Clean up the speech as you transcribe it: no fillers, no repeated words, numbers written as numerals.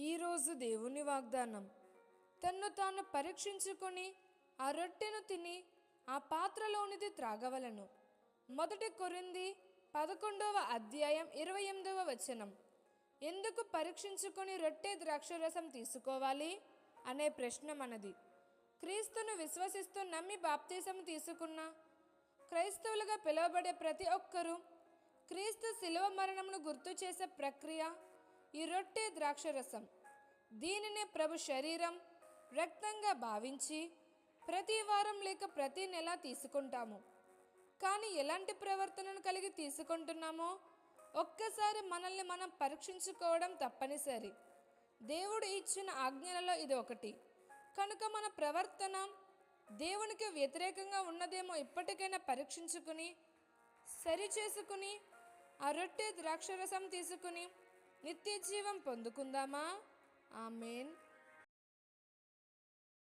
ఈరోజు దేవుని వాగ్దానం, తన్ను తాను పరీక్షించుకొని ఆ రొట్టెను తిని ఆ పాత్రలోనిది త్రాగవలను. 1 కొరింథీ 11వ అధ్యాయం 28వ వచనం. ఎందుకు పరీక్షించుకొని రొట్టె ద్రాక్షరసం తీసుకోవాలి అనే ప్రశ్న మనది. క్రీస్తును విశ్వసిస్తూ నమ్మి బాప్తిసం తీసుకున్న క్రైస్తవులుగా పిలువబడే ప్రతి ఒక్కరూ క్రీస్తు శిలువ మరణమును గుర్తు చేసే ప్రక్రియ ఈ రొట్టె ద్రాక్షరసం. దీనినే ప్రభు శరీరం, రక్తంగా భావించి ప్రతి వారం లేక ప్రతి నెల తీసుకుంటాము. కానీ ఎలాంటి ప్రవర్తనను కలిగి తీసుకుంటున్నామో ఒక్కసారి మనల్ని మనం పరీక్షించుకోవడం తప్పనిసరి. దేవుడు ఇచ్చిన ఆజ్ఞలలో ఇది ఒకటి. కనుక మన ప్రవర్తన దేవునికి వ్యతిరేకంగా ఉన్నదేమో ఇప్పటికైనా పరీక్షించుకుని సరిచేసుకుని ఆ రొట్టె ద్రాక్షరసం తీసుకుని నిత్య జీవం పొందుకుందామా? ఆమేన్.